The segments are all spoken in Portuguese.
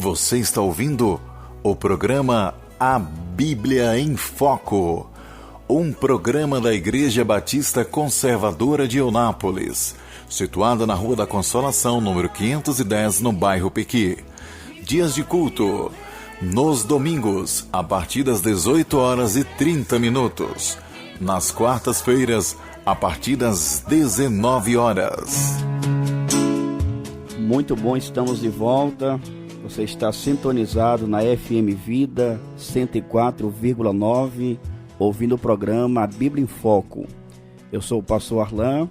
Você está ouvindo o programa A Bíblia em Foco, um programa da Igreja Batista Conservadora de Eunápolis, situada na Rua da Consolação, número 510, no bairro Pequi. Dias de culto, nos domingos, a partir das 18h30. Nas quartas-feiras, a partir das 19h. Muito bom, estamos de volta. Você está sintonizado na FM Vida 104,9, ouvindo o programa A Bíblia em Foco. Eu sou o pastor Arlan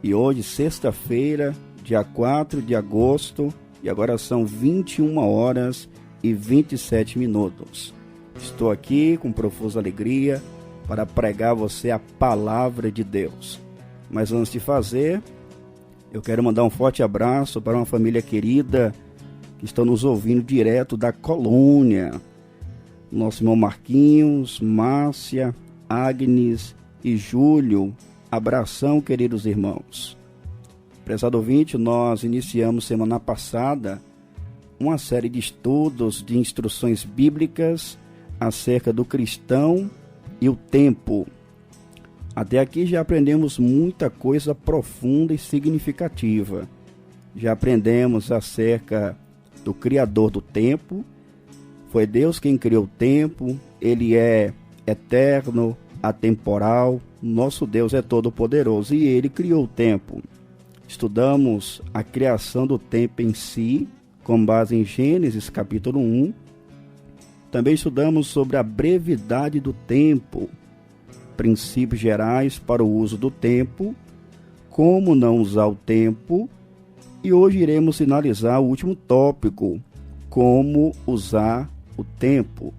e hoje, sexta-feira, dia 4 de agosto, e agora são 21h27. Estou aqui com profusa alegria para pregar a você a palavra de Deus. Mas antes de fazer, eu quero mandar um forte abraço para uma família querida que estão nos ouvindo direto da Colônia. Nosso irmão Marquinhos, Márcia, Agnes e Júlio. Abração, queridos irmãos. Prezado ouvinte, nós iniciamos semana passada uma série de estudos de instruções bíblicas acerca do cristão e o tempo. Até aqui já aprendemos muita coisa profunda e significativa. Já aprendemos acerca do Criador do tempo. Foi Deus quem criou o tempo. Ele é eterno, atemporal. Nosso Deus é todo-poderoso e Ele criou o tempo. Estudamos a criação do tempo em si, com base em Gênesis capítulo 1. Também estudamos sobre a brevidade do tempo, princípios gerais para o uso do tempo, como não usar o tempo, e hoje iremos finalizar o último tópico, como usar o tempo.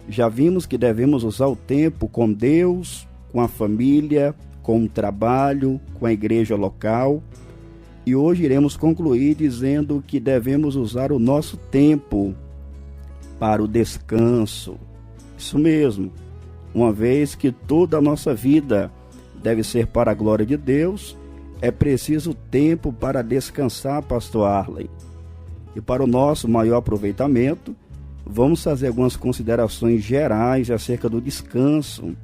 Já vimos que devemos usar o tempo com Deus, com a família, com o trabalho, com a igreja local, e hoje iremos concluir dizendo que devemos usar o nosso tempo para o descanso. Isso mesmo. Uma vez que toda a nossa vida deve ser para a glória de Deus, é preciso tempo para descansar, pastor Arley. E para o nosso maior aproveitamento, vamos fazer algumas considerações gerais acerca do descanso.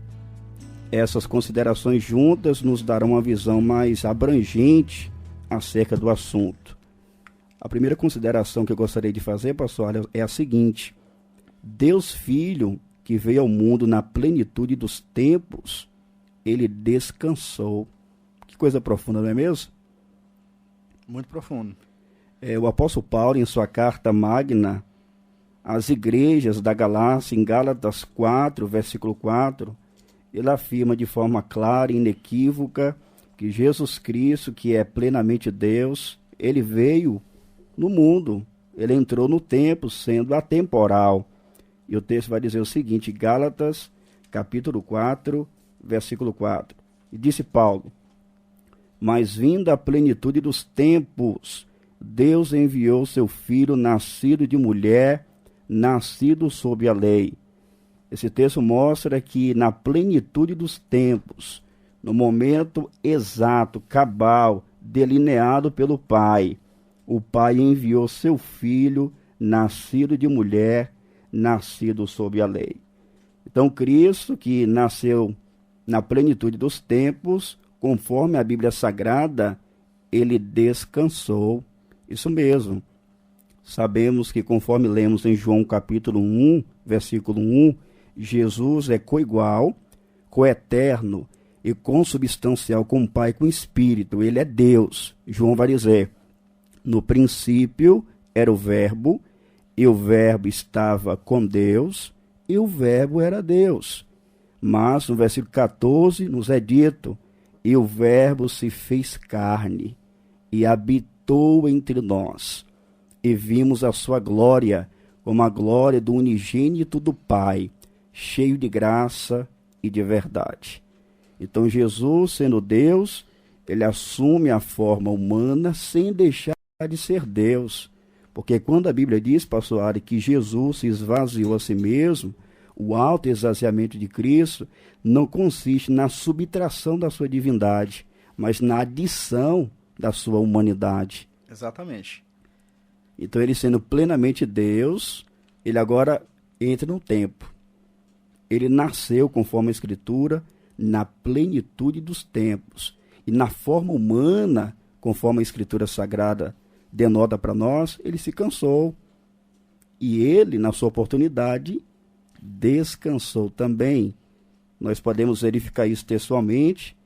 Essas considerações juntas nos darão uma visão mais abrangente acerca do assunto. A primeira consideração que eu gostaria de fazer, pastor Arley, é a seguinte: Deus Filho, que veio ao mundo na plenitude dos tempos, ele descansou. Que coisa profunda, não é mesmo? Muito profundo. O apóstolo Paulo, em sua carta magna às igrejas da Galácia, em Gálatas 4, versículo 4, ele afirma de forma clara e inequívoca que Jesus Cristo, que é plenamente Deus, ele veio no mundo, ele entrou no tempo, sendo atemporal. E o texto vai dizer o seguinte, Gálatas, capítulo 4, versículo 4. E disse Paulo: mas vinda a plenitude dos tempos, Deus enviou seu Filho, nascido de mulher, nascido sob a lei. Esse texto mostra que na plenitude dos tempos, no momento exato, cabal, delineado pelo Pai, o Pai enviou seu Filho, nascido de mulher, nascido sob a lei. Então, Cristo, que nasceu na plenitude dos tempos, conforme a Bíblia Sagrada, ele descansou. Isso mesmo. Sabemos que, conforme lemos em João capítulo 1, versículo 1, Jesus é coigual, coeterno e consubstancial com o Pai e com o Espírito. Ele é Deus. João vai dizer: no princípio era o Verbo, e o Verbo estava com Deus, e o Verbo era Deus. Mas no versículo 14 nos é dito: e o Verbo se fez carne e habitou entre nós, e vimos a sua glória como a glória do unigênito do Pai, cheio de graça e de verdade. Então Jesus, sendo Deus, ele assume a forma humana sem deixar de ser Deus. Porque quando a Bíblia diz, pastor Ari, que Jesus se esvaziou a si mesmo, o alto esvaziamento de Cristo não consiste na subtração da sua divindade, mas na adição da sua humanidade. Exatamente. Então, ele sendo plenamente Deus, ele agora entra no tempo. Ele nasceu, conforme a Escritura, na plenitude dos tempos. E na forma humana, conforme a Escritura Sagrada denota para nós, ele se cansou. E ele, na sua oportunidade, descansou também. Nós podemos verificar isso textualmente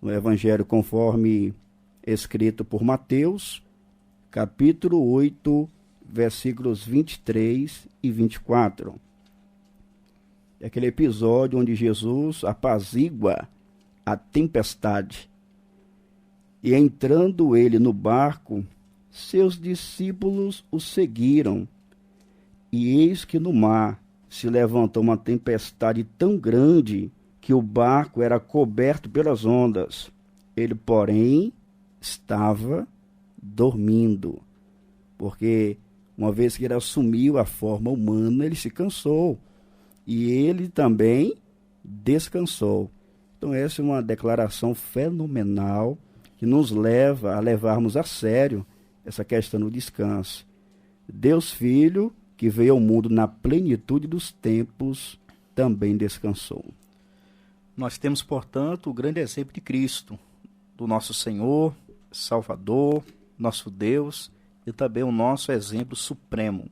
no Evangelho conforme escrito por Mateus, capítulo 8, versículos 23 e 24. É aquele episódio onde Jesus apazigua a tempestade. E entrando ele no barco, seus discípulos o seguiram. E eis que no mar se levantou uma tempestade tão grande que o barco era coberto pelas ondas. Ele, porém, estava dormindo, porque uma vez que ele assumiu a forma humana, ele se cansou. E ele também descansou. Então essa é uma declaração fenomenal que nos leva a levarmos a sério essa questão do descanso. Deus Filho, que veio ao mundo na plenitude dos tempos, também descansou. Nós temos, portanto, o grande exemplo de Cristo, do nosso Senhor, Salvador, nosso Deus e também o nosso exemplo supremo.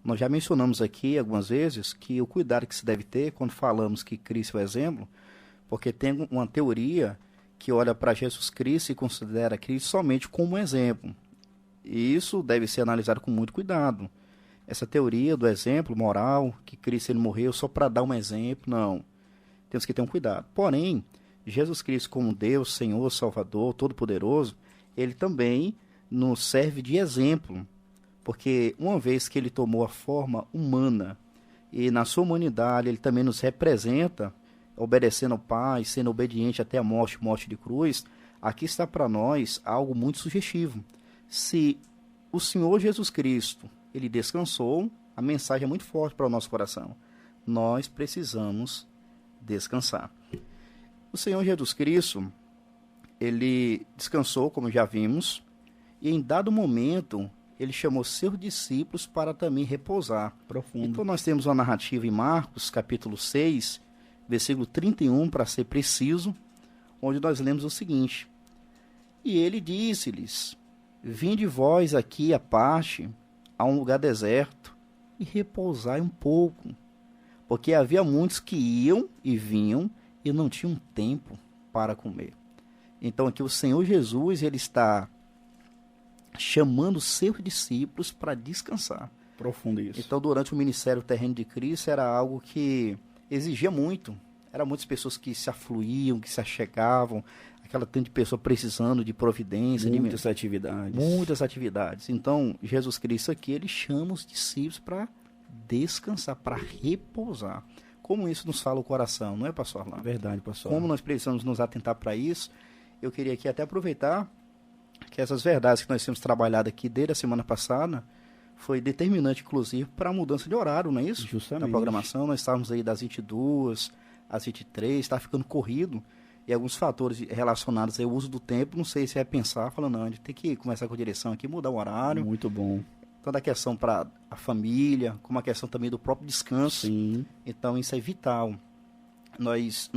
Nós já mencionamos aqui algumas vezes que o cuidado que se deve ter quando falamos que Cristo é o exemplo, porque tem uma teoria que olha para Jesus Cristo e considera Cristo somente como um exemplo. E isso deve ser analisado com muito cuidado. Essa teoria do exemplo moral, que Cristo ele morreu só para dar um exemplo, não. Temos que ter um cuidado. Porém, Jesus Cristo como Deus, Senhor, Salvador, Todo-Poderoso, ele também nos serve de exemplo. Porque uma vez que ele tomou a forma humana e na sua humanidade ele também nos representa, obedecendo ao Pai, sendo obediente até a morte de cruz, aqui está para nós algo muito sugestivo. Se o Senhor Jesus Cristo ele descansou, a mensagem é muito forte para o nosso coração. Nós precisamos descansar. O Senhor Jesus Cristo, ele descansou, como já vimos, e em dado momento, ele chamou seus discípulos para também repousar. Profundo. Então nós temos uma narrativa em Marcos, capítulo 6, versículo 31, para ser preciso, onde nós lemos o seguinte: E ele disse-lhes, vinde vós aqui à parte, a um lugar deserto, e repousai um pouco, porque havia muitos que iam e vinham e não tinham tempo para comer. Então aqui o Senhor Jesus, ele está chamando seus discípulos para descansar. Profundo isso. Então durante o ministério terreno de Cristo era algo que exigia muito. Eram muitas pessoas que se afluíam, que se achegavam, aquela tanto de pessoa precisando de providência. Muitas atividades. Muitas atividades. Então, Jesus Cristo aqui, ele chama os discípulos para descansar, para repousar. Como isso nos fala o coração, não é, pastor Arlan? Verdade, pastor. Como nós precisamos nos atentar para isso. Eu queria aqui até aproveitar que essas verdades que nós temos trabalhado aqui desde a semana passada foi determinante, inclusive, para a mudança de horário, não é isso? Justamente. Na programação, nós estávamos aí das 22 às 23, está ficando corrido, e alguns fatores relacionados ao uso do tempo, não sei se é pensar, falando, não, a gente tem que começar com a direção aqui, mudar o horário. Muito bom. Toda a questão para a família, como a questão também do próprio descanso. Sim. Então, isso é vital. Nós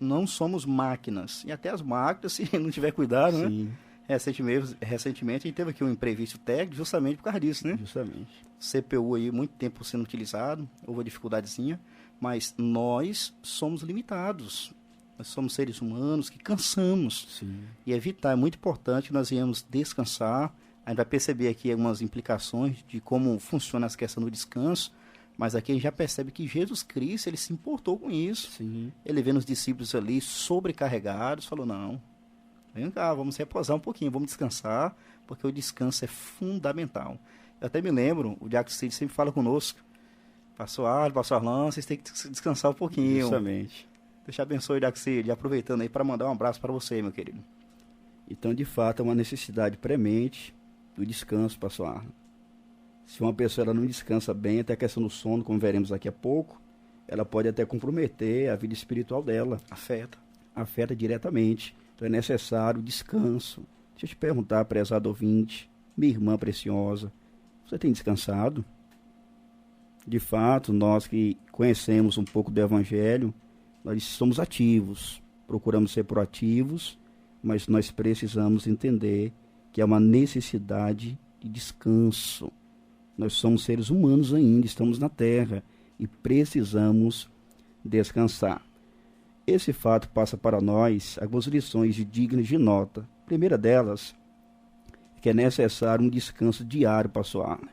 não somos máquinas, e até as máquinas, se não tiver cuidado, Sim. né? Recentemente a gente teve aqui um imprevisto técnico justamente por causa disso, né? Justamente. CPU aí, muito tempo sendo utilizado, houve uma dificuldadezinha, mas nós somos limitados. Nós somos seres humanos que cansamos. Sim. E é muito importante que nós venhamos descansar. A gente vai perceber aqui algumas implicações de como funciona essa questão do descanso, mas aqui a gente já percebe que Jesus Cristo, ele se importou com isso. Sim. Ele vendo os discípulos ali sobrecarregados, falou, não, vem cá, vamos repousar um pouquinho, vamos descansar, porque o descanso é fundamental. Eu até me lembro, o Diácono Cid sempre fala conosco, pastor Arlan, vocês têm que descansar um pouquinho. Justamente. Deus te abençoe, Diácono Cid, aproveitando aí para mandar um abraço para você, meu querido. Então, de fato, é uma necessidade premente do descanso, pastor Arlan. Se uma pessoa ela não descansa bem, até a questão do sono, como veremos daqui a pouco, ela pode até comprometer a vida espiritual dela. Afeta diretamente. Então é necessário descanso. Deixa eu te perguntar, prezado ouvinte, minha irmã preciosa, Você tem descansado? De fato, nós que conhecemos um pouco do Evangelho, nós somos ativos, procuramos ser proativos, mas nós precisamos entender que há uma necessidade de descanso. Nós somos seres humanos ainda, estamos na Terra e precisamos descansar. Esse fato passa para nós algumas lições dignas de nota. A primeira delas é que é necessário um descanso diário, pastor Arne.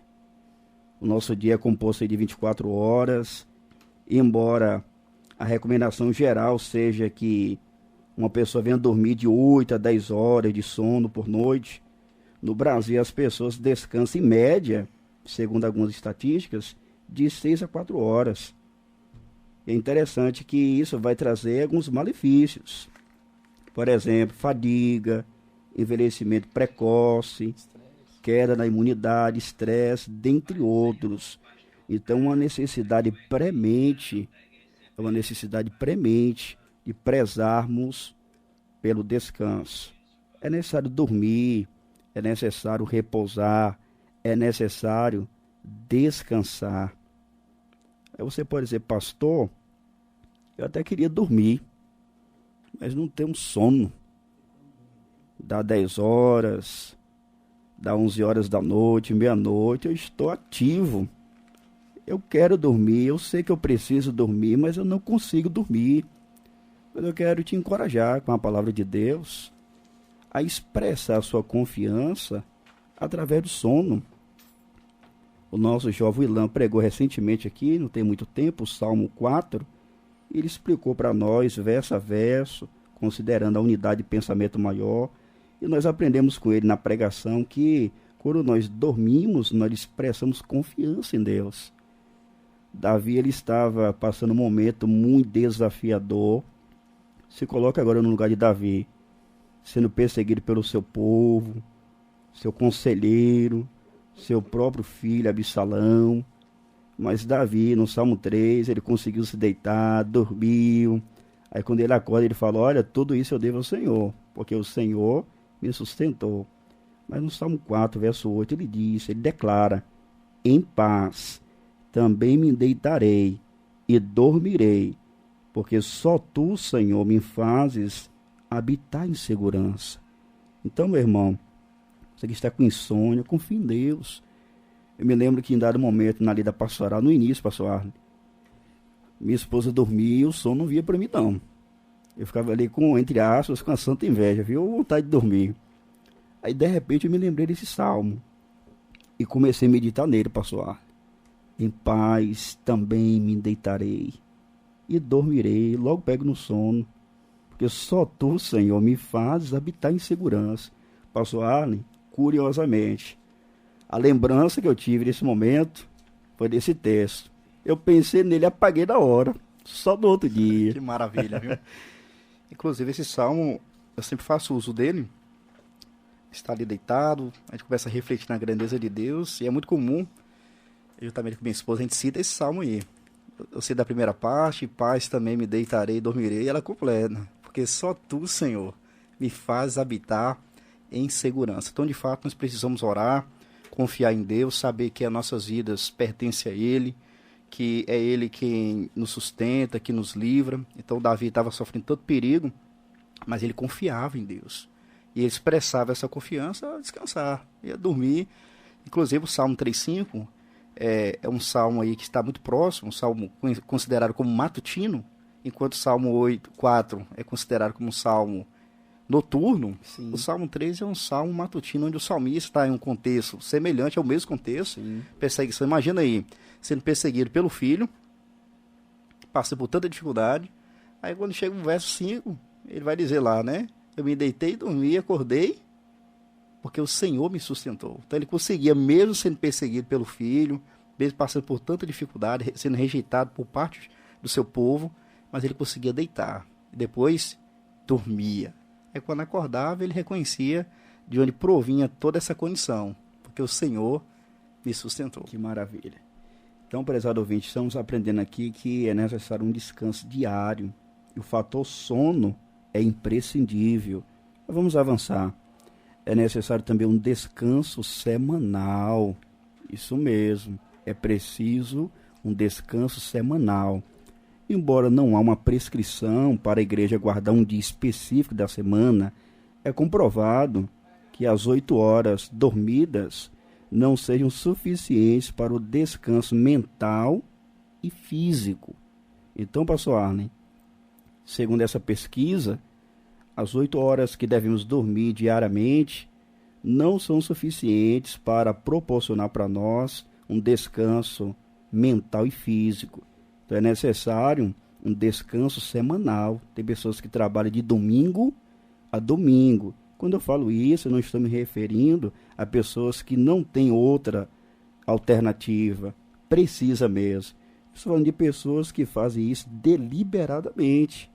O nosso dia é composto de 24 horas, embora a recomendação geral seja que uma pessoa venha dormir de 8 a 10 horas de sono por noite. No Brasil, as pessoas descansam em média, segundo algumas estatísticas, de 6 a 4 horas. É interessante que isso vai trazer alguns malefícios. Por exemplo, fadiga, envelhecimento precoce, queda na imunidade, estresse, dentre outros. Então, uma necessidade premente de prezarmos pelo descanso. É necessário dormir, é necessário repousar, é necessário descansar. Aí você pode dizer, pastor, eu até queria dormir, mas não tenho sono. Dá 10 horas, dá 11 horas da noite, meia-noite, eu estou ativo. Eu quero dormir, eu sei que eu preciso dormir, mas eu não consigo dormir. Mas eu quero te encorajar com a palavra de Deus a expressar a sua confiança através do sono. O nosso jovem Ilan pregou recentemente aqui, não tem muito tempo, o Salmo 4. Ele explicou para nós, verso a verso, considerando a unidade de pensamento maior. E nós aprendemos com ele na pregação que quando nós dormimos, nós expressamos confiança em Deus. Davi, ele estava passando um momento muito desafiador. Se coloca agora no lugar de Davi, sendo perseguido pelo seu povo, seu conselheiro, seu próprio filho Absalão. Mas Davi, no Salmo 3, ele conseguiu se deitar, dormiu. Aí quando ele acorda, ele fala, olha, tudo isso eu devo ao Senhor, porque o Senhor me sustentou. Mas no Salmo 4, verso 8, ele declara, em paz também me deitarei e dormirei, porque só tu, Senhor, me fazes habitar em segurança. Então, meu irmão, você que está com insônia, confie em Deus. Eu me lembro que em dado momento, na lida pastoral, no início, pastor Arne, minha esposa dormia e o sono não via para mim, não. Eu ficava ali com, entre aspas, com a santa inveja, viu? Vontade de dormir. Aí, de repente, eu me lembrei desse salmo e comecei a meditar nele, pastor Arne. Em paz também me deitarei e dormirei, logo pego no sono, porque só tu, Senhor, me fazes habitar em segurança. Pastor Arlen, curiosamente, a lembrança que eu tive nesse momento foi desse texto. Eu pensei nele e apaguei na hora, só no outro dia. Que maravilha, viu? Inclusive, esse salmo, eu sempre faço uso dele. Está ali deitado, a gente começa a refletir na grandeza de Deus, e é muito comum, juntamente com minha esposa, a gente cita esse salmo aí. Eu sei da primeira parte, paz também me deitarei e dormirei, e ela completa, porque só tu, Senhor, me faz habitar em segurança. Então, de fato, nós precisamos orar, confiar em Deus, saber que as nossas vidas pertencem a Ele, que é Ele quem nos sustenta, que nos livra. Então, Davi estava sofrendo tanto perigo, mas ele confiava em Deus. E ele expressava essa confiança ao descansar, ia dormir. Inclusive, o Salmo 3,5 é um salmo aí que está muito próximo, um salmo considerado como matutino, enquanto o Salmo 4 é considerado como um salmo noturno. Sim. O Salmo 3 é um salmo matutino, onde o salmista está em um contexto semelhante ao mesmo contexto. Sim. Perseguição. Imagina aí, sendo perseguido pelo filho, passa por tanta dificuldade, aí quando chega o verso 5, ele vai dizer lá, né? Eu me deitei, dormi, acordei, porque o Senhor me sustentou. Então ele conseguia, mesmo sendo perseguido pelo filho, mesmo passando por tanta dificuldade, sendo rejeitado por parte do seu povo, mas ele conseguia deitar. E depois dormia. Aí quando acordava, ele reconhecia de onde provinha toda essa condição, porque o Senhor me sustentou. Que maravilha. Então, prezado ouvinte, estamos aprendendo aqui que é necessário um descanso diário. E o fator sono é imprescindível. Mas vamos avançar. É necessário também um descanso semanal. Isso mesmo, é preciso um descanso semanal. Embora não há uma prescrição para a igreja guardar um dia específico da semana, é comprovado que as 8 horas dormidas não sejam suficientes para o descanso mental e físico. Então, pastor Arlen, segundo essa pesquisa, as 8 horas que devemos dormir diariamente não são suficientes para proporcionar para nós um descanso mental e físico. Então é necessário um descanso semanal. Tem pessoas que trabalham de domingo a domingo. Quando eu falo isso, eu não estou me referindo a pessoas que não têm outra alternativa. Precisa mesmo. Estou falando de pessoas que fazem isso deliberadamente.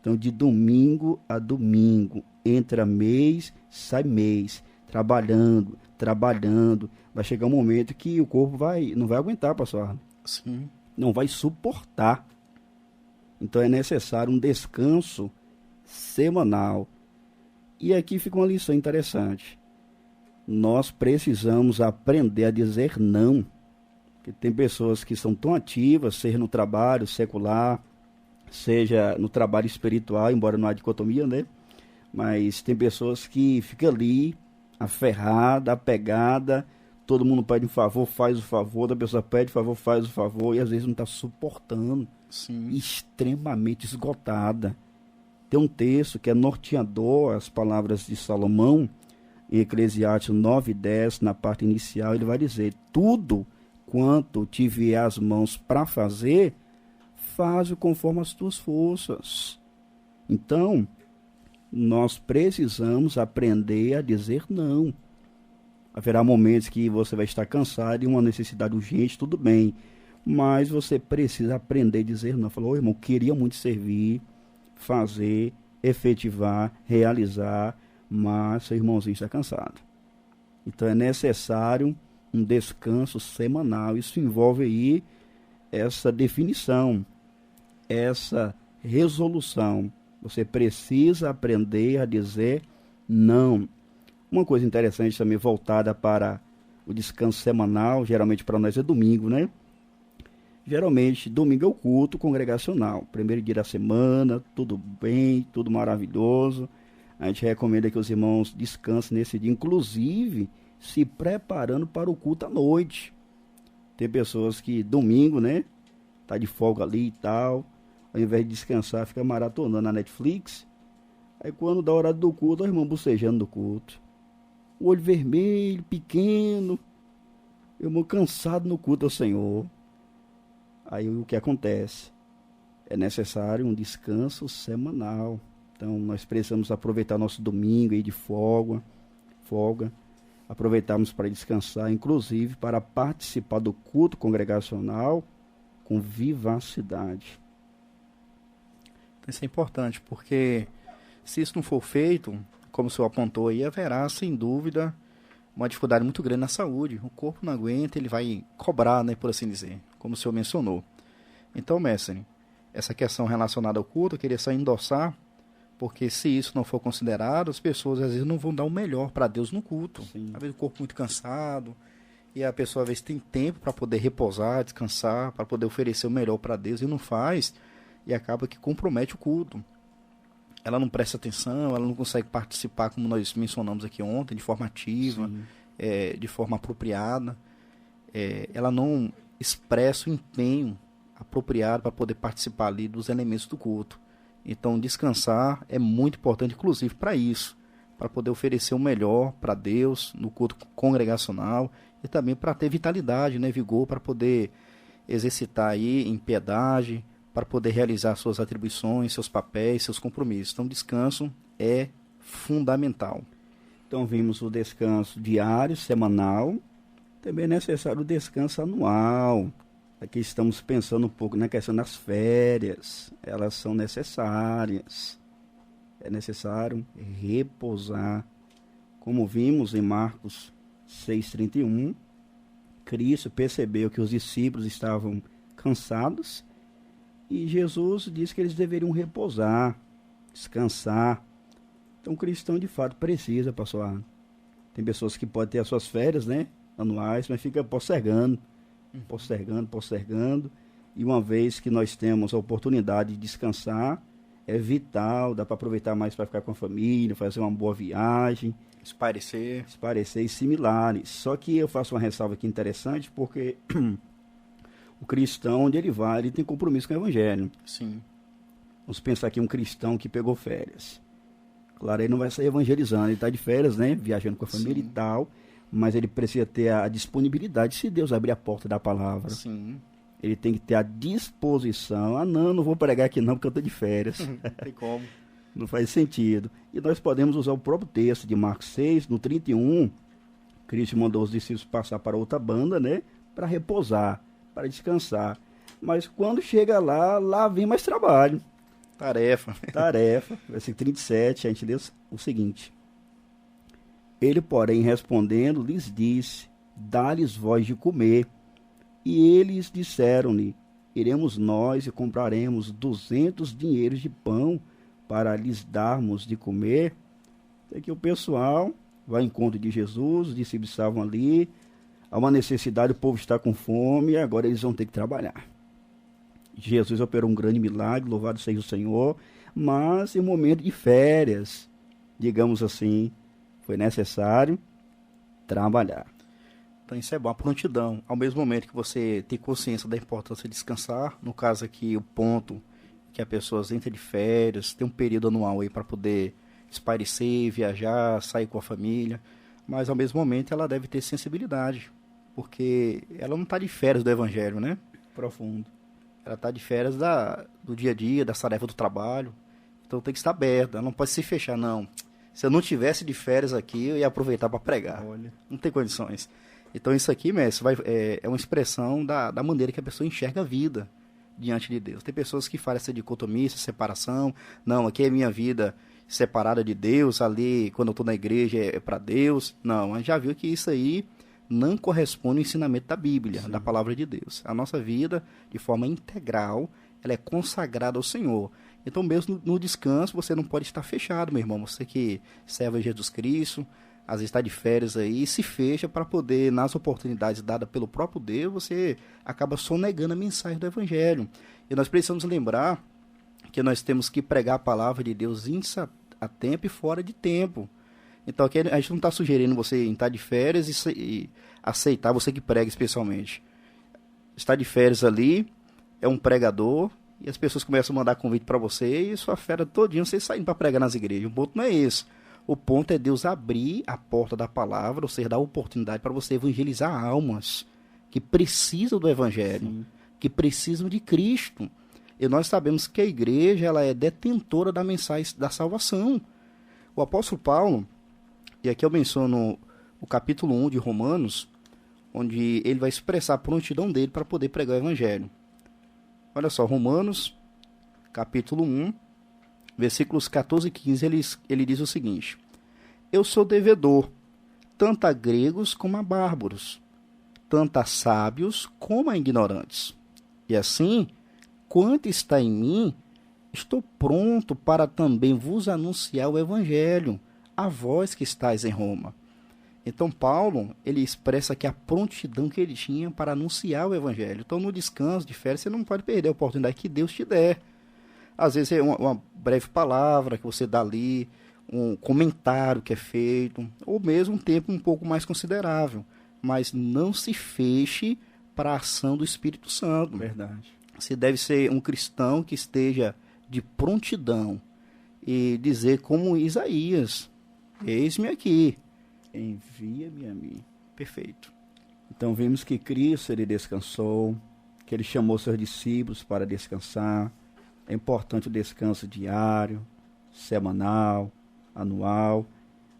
Então, de domingo a domingo, entra mês, sai mês, trabalhando. Vai chegar um momento que o corpo não vai aguentar, pastor. Sim. Não vai suportar. Então é necessário um descanso semanal. E aqui fica uma lição interessante. Nós precisamos aprender a dizer não. Porque tem pessoas que são tão ativas, seja no trabalho secular, seja no trabalho espiritual, embora não há dicotomia, né? Mas tem pessoas que ficam ali, aferrada, apegada, todo mundo pede um favor, faz o favor, da pessoa pede favor, faz o favor, e às vezes não está suportando. Sim. Extremamente esgotada. Tem um texto que é norteador as palavras de Salomão, em Eclesiastes 9:10, na parte inicial, ele vai dizer: tudo quanto te vier às mãos para fazer, faz-o conforme as tuas forças. Então, nós precisamos aprender a dizer não. Haverá momentos que você vai estar cansado e uma necessidade urgente, tudo bem. Mas você precisa aprender a dizer não. Falou, irmão, queria muito servir, fazer, efetivar, realizar, mas seu irmãozinho está cansado. Então é necessário um descanso semanal. Isso envolve aí essa definição, essa resolução. Você precisa aprender a dizer não. Uma coisa interessante também voltada para o descanso semanal, geralmente para nós é domingo, né? Geralmente, domingo é o culto congregacional. Primeiro dia da semana, tudo bem, tudo maravilhoso. A gente recomenda que os irmãos descansem nesse dia, inclusive se preparando para o culto à noite. Tem pessoas que domingo, né? Tá de folga ali e tal. Ao invés de descansar, fica maratonando na Netflix. Aí quando dá a hora do culto, o irmão bocejando do culto. O olho vermelho, pequeno. O irmão cansado no culto ao Senhor. Aí o que acontece? É necessário um descanso semanal. Então nós precisamos aproveitar nosso domingo aí de folga. Aproveitarmos para descansar, inclusive para participar do culto congregacional com vivacidade. Isso é importante, porque se isso não for feito, como o senhor apontou aí, haverá, sem dúvida, uma dificuldade muito grande na saúde. O corpo não aguenta, ele vai cobrar, né, por assim dizer, como o senhor mencionou. Então, mestre, essa questão relacionada ao culto, eu queria só endossar, porque se isso não for considerado, as pessoas às vezes não vão dar o melhor para Deus no culto. Sim. Às vezes o corpo muito cansado, e a pessoa às vezes tem tempo para poder repousar, descansar, para poder oferecer o melhor para Deus, e não faz, e acaba que compromete o culto. Ela não presta atenção, ela não consegue participar, como nós mencionamos aqui ontem, de forma ativa, de forma apropriada. Ela não expressa o empenho apropriado para poder participar ali dos elementos do culto. Então, descansar é muito importante, inclusive, para isso, para poder oferecer o melhor para Deus no culto congregacional e também para ter vitalidade, né, vigor, para poder exercitar aí em piedade, para poder realizar suas atribuições, seus papéis, seus compromissos. Então, descanso é fundamental. Então, vimos o descanso diário, semanal. Também é necessário o descanso anual. Aqui estamos pensando um pouco na questão das férias. Elas são necessárias. É necessário repousar. Como vimos em Marcos 6,31, Cristo percebeu que os discípulos estavam cansados e Jesus disse que eles deveriam repousar, descansar. Então o cristão de fato precisa, pastor. Tem pessoas que podem ter as suas férias, né? anuais, mas fica postergando, e uma vez que nós temos a oportunidade de descansar, é vital, dá para aproveitar mais para ficar com a família, fazer uma boa viagem, Esparecer e similares. Só que eu faço uma ressalva aqui interessante, porque o cristão, onde ele vai, ele tem compromisso com o evangelho. Sim. Vamos pensar aqui um cristão que pegou férias. Claro, ele não vai sair evangelizando, ele está de férias, né? Viajando com a família e tal, mas ele precisa ter a disponibilidade, se Deus abrir a porta da palavra. Sim. Ele tem que ter a disposição. Não vou pregar aqui não, porque eu estou de férias. Não tem como. Não faz sentido. E nós podemos usar o próprio texto de Marcos 6, no 31, Cristo mandou os discípulos passar para outra banda, né? Para repousar, para descansar. Mas quando chega lá vem mais trabalho. Tarefa. Versículo 37, a gente lê o seguinte. Ele, porém, respondendo, lhes disse, dá-lhes voz de comer. E eles disseram-lhe, iremos nós e compraremos 200 dinheiros de pão para lhes darmos de comer. Até que o pessoal vai ao encontro de Jesus, os discípulos estavam ali, há uma necessidade, o povo está com fome, e agora eles vão ter que trabalhar. Jesus operou um grande milagre, louvado seja o Senhor, mas em um momento de férias, digamos assim, foi necessário trabalhar. Então isso é bom, a prontidão. Ao mesmo momento que você tem consciência da importância de descansar, no caso aqui o ponto que as pessoas entram de férias, tem um período anual aí para poder espairecer, viajar, sair com a família, mas ao mesmo momento ela deve ter sensibilidade, porque ela não está de férias do evangelho, né? Profundo. Ela está de férias do dia a dia, das tarefas do trabalho, então tem que estar aberta, ela não pode se fechar, não. Se eu não tivesse de férias aqui, eu ia aproveitar para pregar. Olha. Não tem condições. Então isso aqui, mestre, é uma expressão da maneira que a pessoa enxerga a vida diante de Deus. Tem pessoas que fazem essa dicotomia, essa separação. Não, aqui é minha vida separada de Deus, ali quando eu estou na igreja é para Deus. Não, mas já viu que isso aí não corresponde ao ensinamento da Bíblia, da palavra de Deus. A nossa vida, de forma integral, ela é consagrada ao Senhor. Então mesmo no descanso você não pode estar fechado, meu irmão. Você que serve a Jesus Cristo, às vezes está de férias aí, se fecha para poder, nas oportunidades dadas pelo próprio Deus, você acaba sonegando a mensagem do Evangelho. E nós precisamos lembrar que nós temos que pregar a palavra de Deus a tempo e fora de tempo. Então aqui a gente não está sugerindo você estar de férias e aceitar, você que prega especialmente. Está de férias ali, é um pregador, e as pessoas começam a mandar convite para você, e sua férias todinha você saindo para pregar nas igrejas. O ponto não é esse. O ponto é Deus abrir a porta da palavra, ou seja, dar oportunidade para você evangelizar almas que precisam do evangelho, Sim. que precisam de Cristo. E nós sabemos que a igreja ela é detentora da mensagem da salvação. O apóstolo Paulo, e aqui eu menciono o capítulo 1 de Romanos, onde ele vai expressar a prontidão dele para poder pregar o evangelho. Olha só, Romanos, capítulo 1, versículos 14 e 15, ele diz o seguinte: eu sou devedor, tanto a gregos como a bárbaros, tanto a sábios como a ignorantes. E assim, quanto está em mim, estou pronto para também vos anunciar o evangelho, a vós que estáis em Roma. Então Paulo, ele expressa aqui a prontidão que ele tinha para anunciar o evangelho. Então no descanso de férias você não pode perder a oportunidade que Deus te der. Às vezes é uma breve palavra que você dá ali, um comentário que é feito, ou mesmo um tempo um pouco mais considerável. Mas não se feche para a ação do Espírito Santo. Verdade. Você deve ser um cristão que esteja de prontidão e dizer como Isaías: eis-me aqui. Envia-me a mim. Perfeito. Então vimos que Cristo ele descansou, que ele chamou seus discípulos para descansar. É importante o descanso diário, semanal, anual,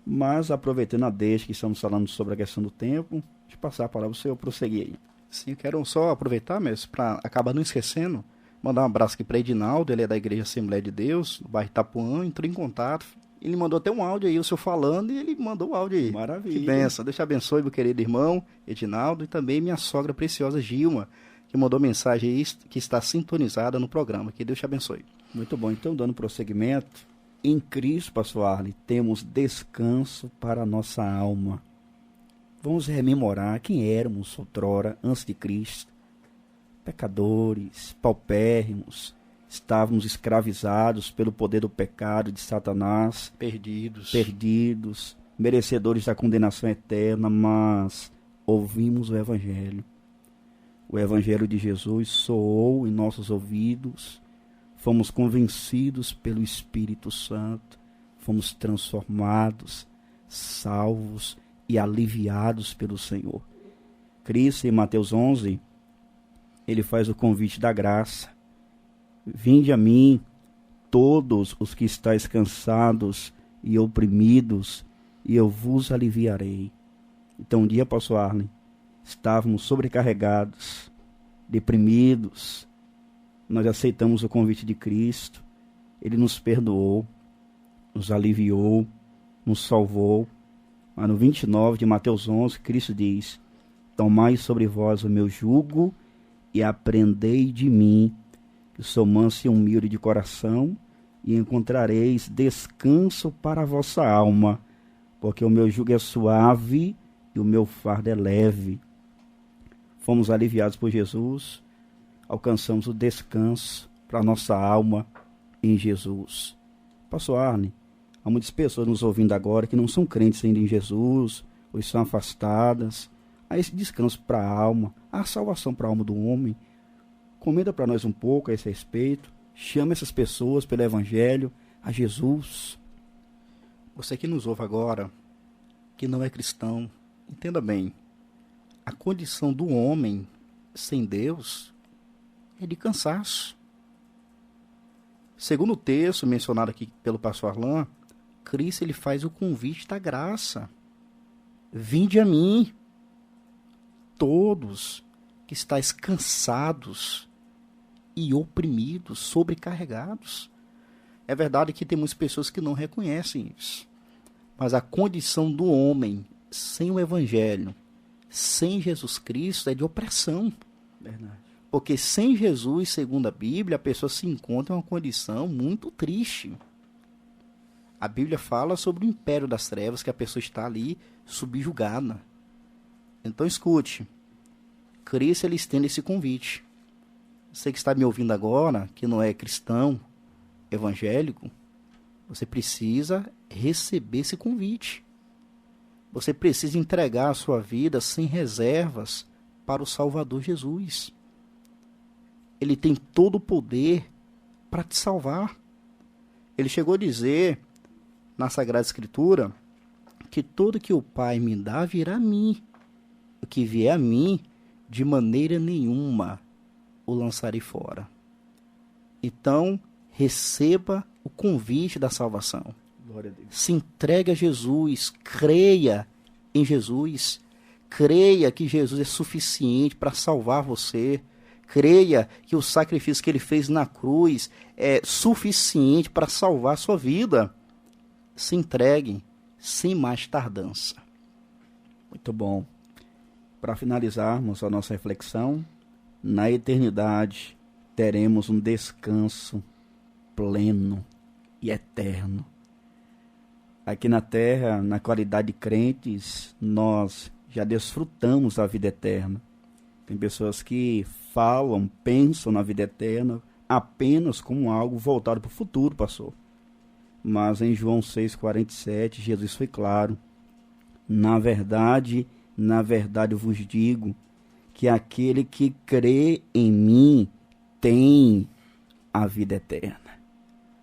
mas aproveitando a deixa que estamos falando sobre a questão do tempo, de passar a palavra para o senhor prosseguir aí. Sim, eu quero só aproveitar mesmo para acabar não esquecendo, mandar um abraço aqui para Edinaldo, ele é da Igreja Assembleia de Deus, do bairro Itapuã, entrou em contato, ele mandou até um áudio aí, o senhor falando, e ele mandou o áudio aí. Maravilha. Que benção, Deus te abençoe, meu querido irmão Edinaldo, e também minha sogra preciosa Gilma, que mandou mensagem aí, que está sintonizada no programa, que Deus te abençoe. Muito bom, então dando prosseguimento, em Cristo, pastor Arley, temos descanso para a nossa alma. Vamos rememorar quem éramos outrora, antes de Cristo. Pecadores, paupérrimos, estávamos escravizados pelo poder do pecado de Satanás. Perdidos, merecedores da condenação eterna, mas ouvimos o Evangelho. O Evangelho de Jesus soou em nossos ouvidos, fomos convencidos pelo Espírito Santo, fomos transformados, salvos e aliviados pelo Senhor. Cristo, em Mateus 11, ele faz o convite da graça. Vinde a mim, todos os que estáis cansados e oprimidos, e eu vos aliviarei. Então, um dia, pastor Arlen, estávamos sobrecarregados, deprimidos. Nós aceitamos o convite de Cristo. Ele nos perdoou, nos aliviou, nos salvou. Mas no 29 de Mateus 11, Cristo diz: tomai sobre vós o meu jugo e aprendei de mim, que sou manso e humilde de coração, e encontrareis descanso para a vossa alma, porque o meu jugo é suave e o meu fardo é leve. Fomos aliviados por Jesus, alcançamos o descanso para a nossa alma em Jesus. Pastor Arne, há muitas pessoas nos ouvindo agora que não são crentes ainda em Jesus, ou estão afastadas. Há esse descanso para a alma, há a salvação para a alma do homem. Comenta para nós um pouco a esse respeito. Chama essas pessoas pelo Evangelho a Jesus. Você que nos ouve agora, que não é cristão, entenda bem. A condição do homem sem Deus é de cansaço. Segundo o texto mencionado aqui pelo pastor Arlan, Cristo ele faz o convite da graça. Vinde a mim, todos que estáis cansados e oprimidos, sobrecarregados. É verdade que tem muitas pessoas que não reconhecem isso. Mas a condição do homem sem o Evangelho, sem Jesus Cristo, é de opressão. Verdade. Porque sem Jesus, segundo a Bíblia, a pessoa se encontra em uma condição muito triste. A Bíblia fala sobre o império das trevas, que a pessoa está ali subjugada. Então escute, Cristo ele estende esse convite. Você que está me ouvindo agora, que não é cristão, evangélico, você precisa receber esse convite. Você precisa entregar a sua vida sem reservas para o Salvador Jesus. Ele tem todo o poder para te salvar. Ele chegou a dizer na Sagrada Escritura que tudo que o Pai me dá virá a mim. O que vier a mim, de maneira nenhuma o lançarei fora. Então, receba o convite da salvação. Glória a Deus. Se entregue a Jesus, creia em Jesus, creia que Jesus é suficiente para salvar você, creia que o sacrifício que ele fez na cruz é suficiente para salvar a sua vida. Se entregue sem mais tardança. Muito bom. Para finalizarmos a nossa reflexão, na eternidade teremos um descanso pleno e eterno. Aqui na terra, na qualidade de crentes, nós já desfrutamos da vida eterna. Tem pessoas que falam, pensam na vida eterna apenas como algo voltado para o futuro, pastor. Mas em João 6,47, Jesus foi claro. Na verdade eu vos digo que aquele que crê em mim tem a vida eterna.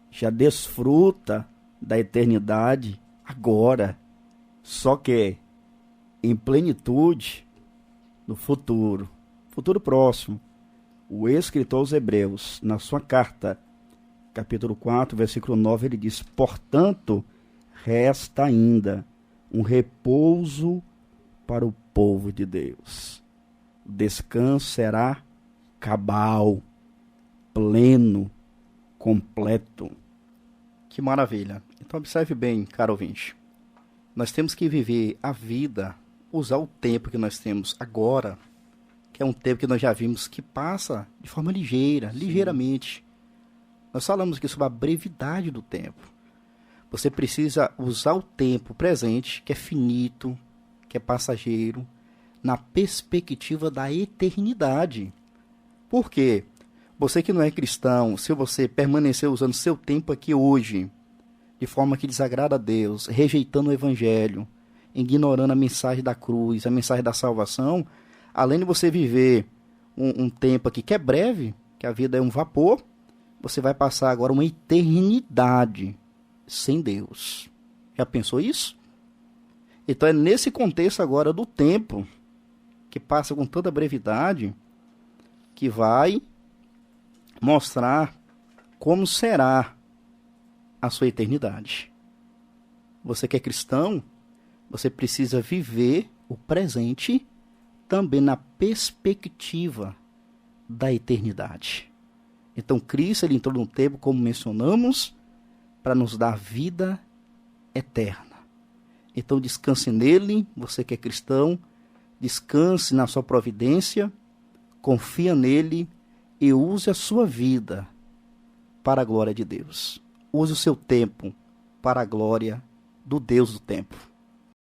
Já desfruta da eternidade agora, só que em plenitude no futuro próximo. O escritor aos Hebreus, na sua carta, capítulo 4, versículo 9, ele diz: portanto, resta ainda um repouso para o povo de Deus. O descanso será cabal, pleno, completo. Que maravilha. Então observe bem, caro ouvinte. Nós temos que viver a vida, usar o tempo que nós temos agora, que é um tempo que nós já vimos que passa de forma ligeira, ligeiramente. Nós falamos aqui sobre a brevidade do tempo. Você precisa usar o tempo presente, que é finito, que é passageiro, na perspectiva da eternidade. Por quê? Você que não é cristão, se você permanecer usando seu tempo aqui hoje, de forma que desagrada a Deus, rejeitando o evangelho, ignorando a mensagem da cruz, a mensagem da salvação, além de você viver um tempo aqui que é breve, que a vida é um vapor, você vai passar agora uma eternidade sem Deus. Já pensou isso? Então é nesse contexto agora do tempo, que passa com toda brevidade, que vai mostrar como será a sua eternidade. Você que é cristão, você precisa viver o presente também na perspectiva da eternidade. Então Cristo ele entrou no tempo, como mencionamos, para nos dar vida eterna. Então descanse nele, você que é cristão, descanse na sua providência, confia nele e use a sua vida para a glória de Deus. Use o seu tempo para a glória do Deus do tempo.